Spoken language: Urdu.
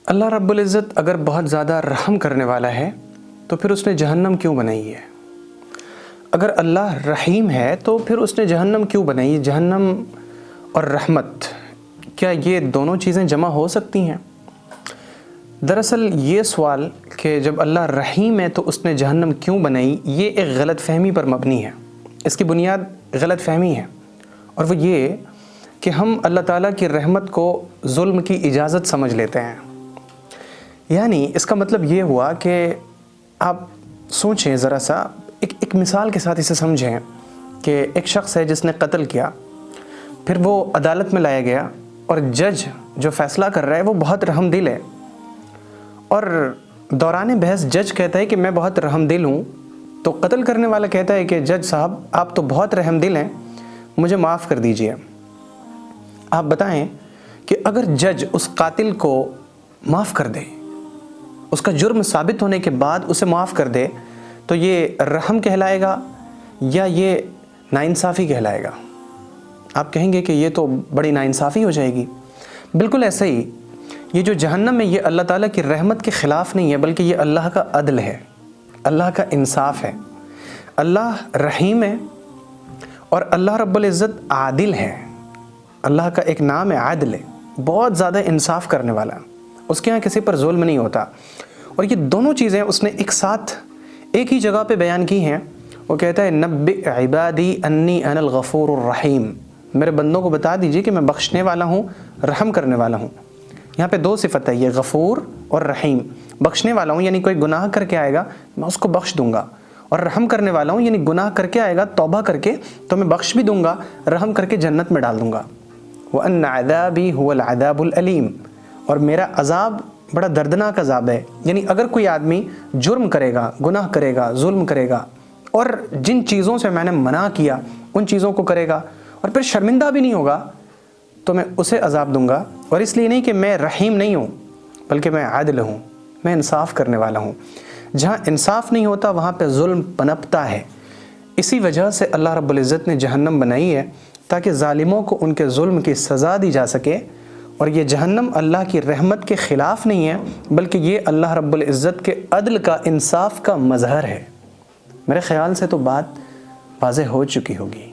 اللہ رب العزت اگر بہت زیادہ رحم کرنے والا ہے تو پھر اس نے جہنم کیوں بنائی ہے؟ اگر اللہ رحیم ہے تو پھر اس نے جہنم کیوں بنائی؟ جہنم اور رحمت، کیا یہ دونوں چیزیں جمع ہو سکتی ہیں؟ دراصل یہ سوال کہ جب اللہ رحیم ہے تو اس نے جہنم کیوں بنائی، یہ ایک غلط فہمی پر مبنی ہے۔ اس کی بنیاد غلط فہمی ہے، اور وہ یہ کہ ہم اللہ تعالیٰ کی رحمت کو ظلم کی اجازت سمجھ لیتے ہیں۔ یعنی اس کا مطلب یہ ہوا کہ آپ سوچیں ذرا سا، ایک مثال کے ساتھ اسے سمجھیں کہ ایک شخص ہے جس نے قتل کیا، پھر وہ عدالت میں لایا گیا اور جج جو فیصلہ کر رہا ہے وہ بہت رحم دل ہے، اور دوران بحث جج کہتا ہے کہ میں بہت رحم دل ہوں، تو قتل کرنے والا کہتا ہے کہ جج صاحب آپ تو بہت رحم دل ہیں، مجھے معاف کر دیجئے۔ آپ بتائیں کہ اگر جج اس قاتل کو معاف کر دے، اس کا جرم ثابت ہونے کے بعد اسے معاف کر دے، تو یہ رحم کہلائے گا یا یہ ناانصافی کہلائے گا؟ آپ کہیں گے کہ یہ تو بڑی ناانصافی ہو جائے گی۔ بالکل ایسے ہی یہ جو جہنم ہے، یہ اللہ تعالیٰ کی رحمت کے خلاف نہیں ہے، بلکہ یہ اللہ کا عدل ہے، اللہ کا انصاف ہے۔ اللہ رحیم ہے اور اللہ رب العزت عادل ہے۔ اللہ کا ایک نام ہے عادل، بہت زیادہ انصاف کرنے والا، اس کے ہاں کسی پر ظلم نہیں ہوتا۔ اور یہ دونوں چیزیں اس نے ایک ساتھ ایک ہی جگہ پہ بیان کی ہیں۔ وہ کہتا ہے نبئ عبادی انی انا الغفور الرحیم، میرے بندوں کو بتا دیجئے کہ میں بخشنے والا ہوں، رحم کرنے والا ہوں۔ یہاں پہ دو صفت ہے، یہ غفور اور رحیم۔ بخشنے والا ہوں یعنی کوئی گناہ کر کے آئے گا میں اس کو بخش دوں گا، اور رحم کرنے والا ہوں یعنی گناہ کر کے آئے گا توبہ کر کے تو میں بخش بھی دوں گا، رحم کر کے جنت میں ڈال دوں گا۔ وَأَنَّ عَذَابِي هُوَ الْعَذَابُ الْأَلِيمُ، اور میرا عذاب بڑا دردناک عذاب ہے۔ یعنی اگر کوئی آدمی جرم کرے گا، گناہ کرے گا، ظلم کرے گا، اور جن چیزوں سے میں نے منع کیا ان چیزوں کو کرے گا اور پھر شرمندہ بھی نہیں ہوگا، تو میں اسے عذاب دوں گا۔ اور اس لیے نہیں کہ میں رحیم نہیں ہوں، بلکہ میں عادل ہوں، میں انصاف کرنے والا ہوں۔ جہاں انصاف نہیں ہوتا وہاں پہ ظلم پنپتا ہے۔ اسی وجہ سے اللہ رب العزت نے جہنم بنائی ہے، تاکہ ظالموں کو ان کے ظلم کی سزا دی جا سکے۔ اور یہ جہنم اللہ کی رحمت کے خلاف نہیں ہے، بلکہ یہ اللہ رب العزت کے عدل کا، انصاف کا مظہر ہے۔ میرے خیال سے تو بات واضح ہو چکی ہوگی۔